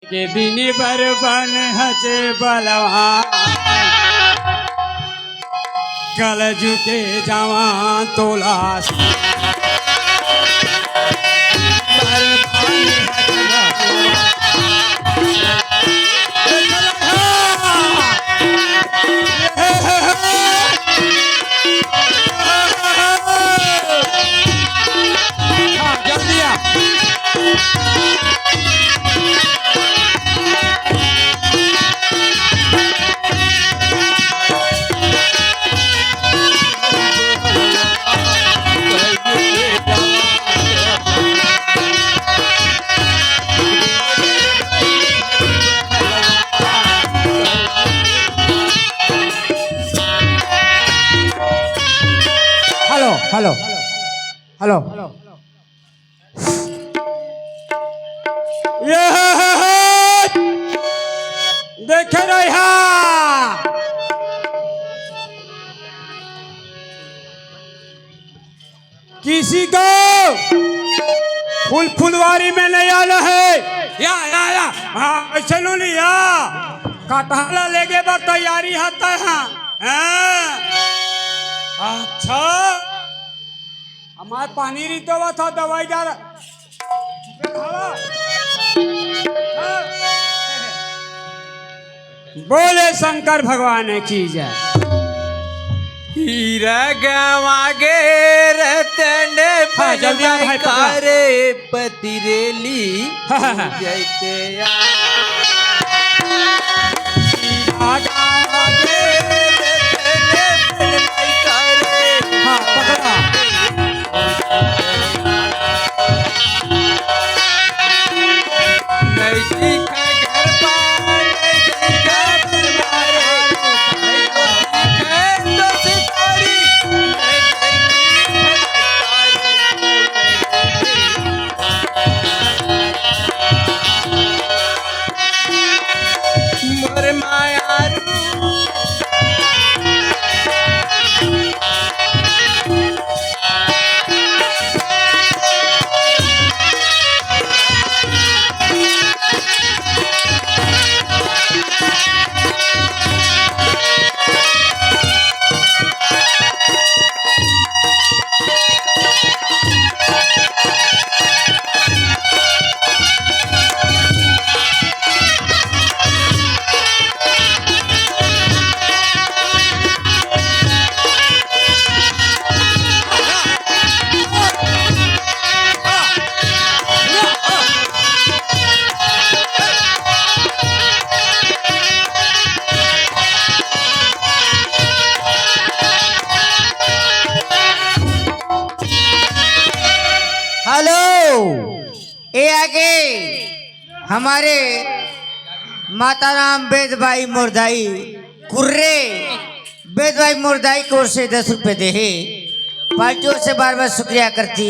के दिन भर बन हचे बलवान कल झुके जवान तोला हेलो हेलो देखे रहा किसी को फुलवारी में नहीं आना है या हाँ ऐसे लो लिया कटहला लेके बस तैयारी होता है अच्छा हमारे पानी रीतो था दवाई जा रहा बोले शंकर भगवान की जय। हीरा गवागे रतन करे पतिरेली जैते हमारे माता राम वेद भाई मुर्दाई कुर्रे वेद भाई मुर्दाई को से 10 रुपए दे पार्टियों से बार बार शुक्रिया करती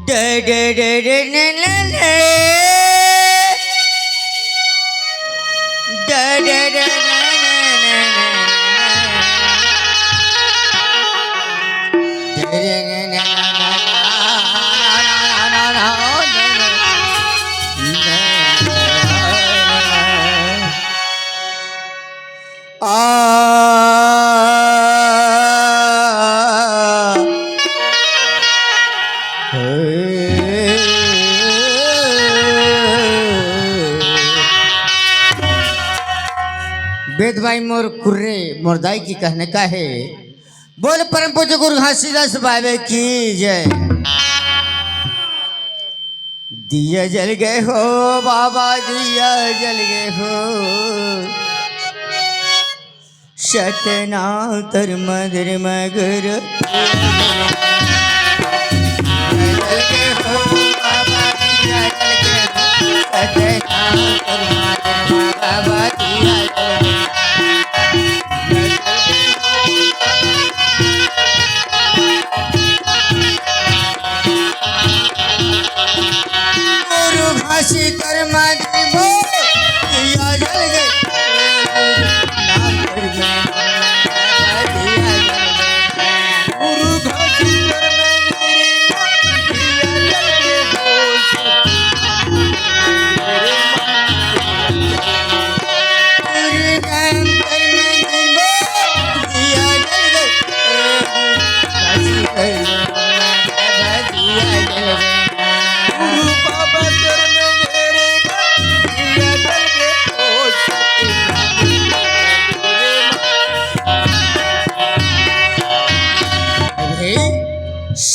डे डे डे डे ने ने ने डे डे डे वेद भाई मोर कुर्रे मुर्दाई की कहने का है बोल परम पूज्य गुरु घासीदास बाबे की जय। दिया जल गए हो बाबा दिया जल गए हो सतना तर मधुर मगर जल गए हो बाबा दिया जल गए हो सतना तर मधुर बाबा दिया जल गए घासी कर माधुरी भो दिया जल गए नाम कर मैं दिया जल गए गुरु घासी कर माधुरी दिया जल गए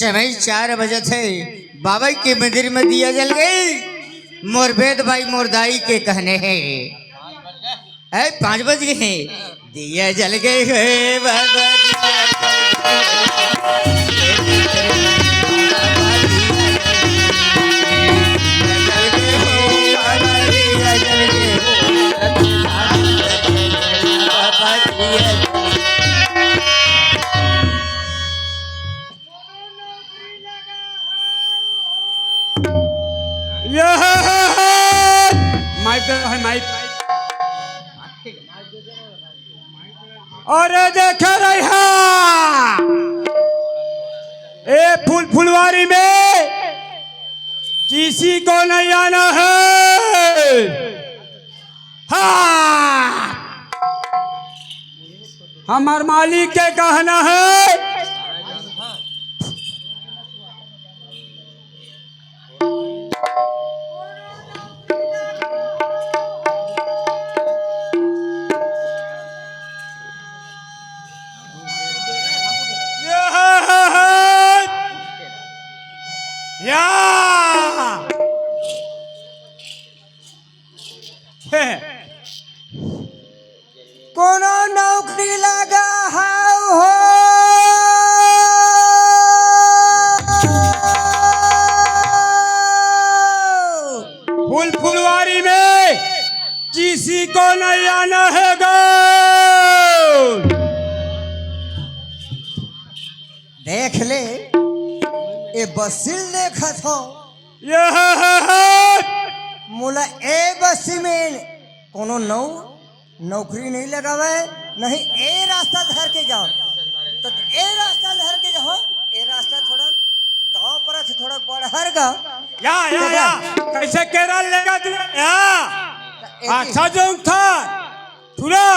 समय 4 बजे थे बाबा के मंदिर में दिया जल गई। मोर वेद भाई मोरदाई के कहने हैं 5 बज गए हैं दिया जल गए हे बाबा यह माइक दे है माइक। और देख रही ए फुलवारी में किसी को नहीं आना है। हाँ हमार मालिक के कहना है या कोनो नौकरी लगा हो फुलवारी में किसी को नहीं आना है गो। देख ले ए बसिल देखा था यह मोला ए बसी में कोनो नौकरी नहीं लगावे नहीं ए रास्ता धर के जाओ तो ए रास्ता धर के जाओ। ए रास्ता थोड़ा गांव पर से थोड़ा बड़हर गा या कैसे केरल लेगा तू या अच्छा जो था थोड़ा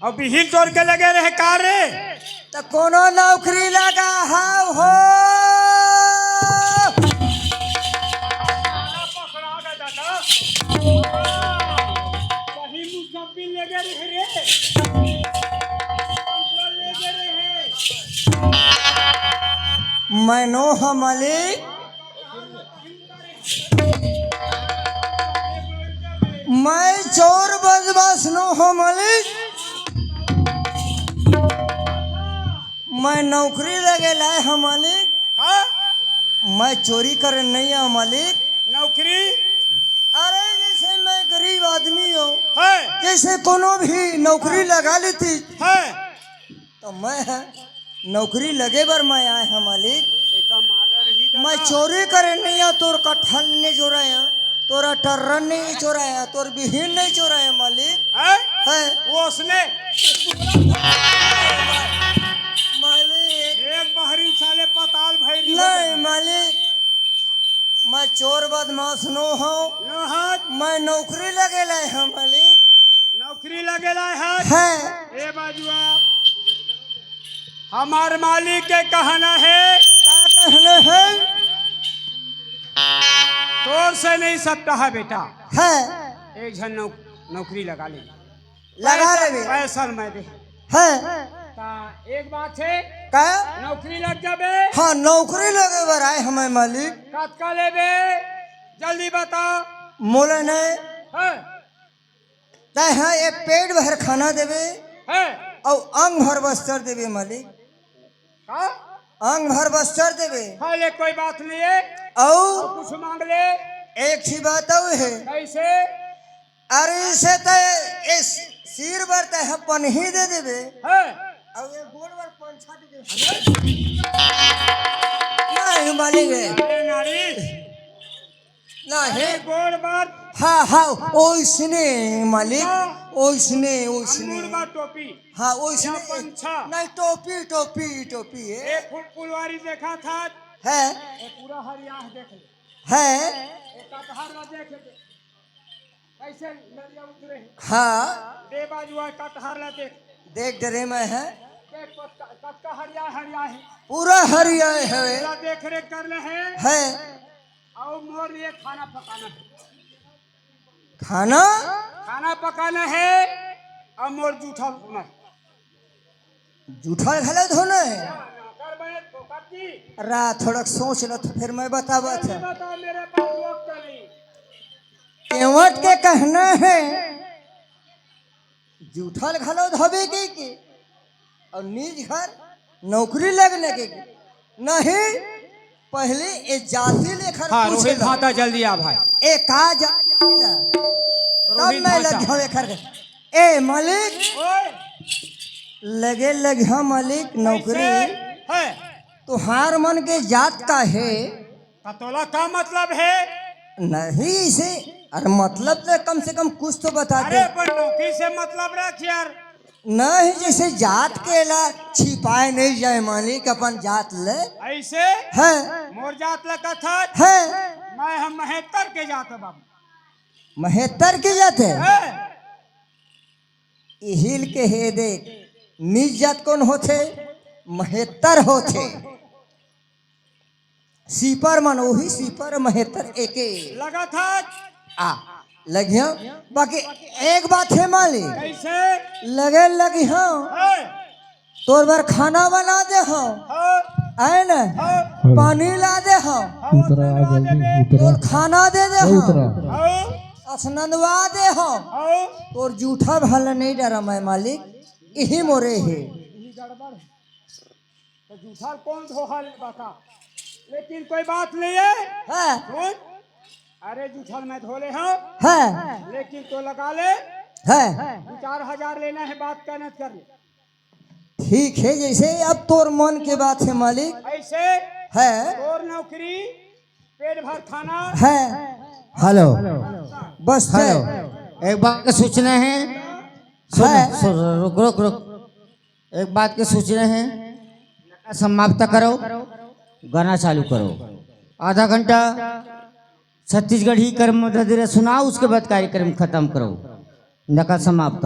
अब हिल तोड़ के लगे रहे कार रे तो कोनो नौकरी लगा हो मैं नो मालिक मैं चोर बदमाश नो हो मालिक। मैं नौकरी लगे लाए हम मालिक। मैं चोरी करे नहीं है मालिक। नौकरी अरे जैसे मैं गरीब आदमी हूँ है जैसे कोनो भी नौकरी लगा लेती है तो मैं नौकरी लगे बर मैं आए हैं मालिक। मैं चोरी करे नहीं है तोर कटहल नहीं चोराया तोरा टर्रन नहीं चोराया तोर बिहीन नहीं चोराया मालिक है वो उसने मालिक एक बहरी साले पताल भाई नहीं मालिक। मैं चोर बदमाश नो हूँ मैं नौकरी लगे लाए हैं मालिक। नौकरी लगेला है ए बाजुआ हमार मालिक के कहना है क्या कहना है तोर से नहीं सकता है बेटा है एक जन नौकरी लगा ले लगा ले पैसा मैं दे है एक बात है क्या नौकरी लग जाबे। हाँ नौकरी लगे बर आए हमें मालिक। कतका लेबे जल्दी बता मोले ने है हाँ ये पेट भर खाना देवे है और अंग भर वस्त्र देवे मालिक। हाँ अंग भर वस्त्र देवे हाँ ले कोई बात नहीं है और कुछ मांग ले एक ही बात और है कैसे अरे से तो इस सिर बर है पनही दे देवे है और ये गोड़ बर पंछा दे देवे नहीं मालिक अरे नारी नहीं गोड़ बात हाँ हाँ ओइसने मालिक ओइसने ओइसने बात टोपी हाँ ओइसने पंछा नहीं टोपी टोपी टोपी है एक फुलवारी देखा था है एक पूरा हरियाह देख ले है एक कटहर में देख ले कैसे नदिया उतरे हाँ दे बाजुआ कटहर ला देख देख डरे में है देख कटका हरियाह हरियाह है पूरा हरिया है पूरा देख रेख कर ले है और मोर लिए खाना पकाना है खाना खाना पकाना है और मोर जूठा धोना है जूठा घाला धोना है कर बने फोकटी रा थोड़ा सोच लो तो फिर मैं बतावत है। बता मेरे पास वक्त नहीं। केवट के कहना है जूठल घलो धोबे के और निज घर नौकरी लगने के नहीं पहले ए जाति लेकर हाँ पूछ रोहित लो। भाता जल्दी आ भाई। ए का तब रोहित मैं भाता। लग जावे कर ए मालिक ओए लगे लग मालिक नौकरी कैसे है तुहार मन के जात का है तोला का मतलब है? नहीं से अरे मतलब तो कम से कम कुछ तो बता दे। अरे पर नौकरी से मतलब रख यार। नहीं जैसे जात के ला छिपाए नहीं जाए मालिक अपन जात ले ऐसे है मोर जात लगा था है मैं हम महेतर के जाते बाबू। महेतर के जाते है हिल के हे देख निज जात कौन होते महेतर होते सीपर मन वही सीपर महेतर एके लगा था आ लगिया बाकी एक बात है मालिक कैसे लगे लगी हाँ है तोर बार खाना बना दे हाँ है ना पानी ला दे हाँ तोर खाना दे दे हाँ स्नानवा दे हाँ तोर जूठा भला नहीं डरा मैं मालिक यही मोरे है तो जूठा कौन धोखा ले बता लेकिन कोई बात नहीं है। है सुन, अरे जूठल मैं धोले हूँ है लेकिन तो लगा ले है 4,000 लेना है बात का न कर ले। ठीक है जैसे अब तोर मन के बात है मालिक ऐसे है और नौकरी पेट भर खाना है हेलो बस है एक बात का सूचना है रुक रुक रुक एक बात के सूचना है समाप्त करो गाना चालू करो आधा घंटा छत्तीसगढ़ी कर्म धीरे सुनाओ उसके बाद कार्यक्रम खत्म करो नका समाप्त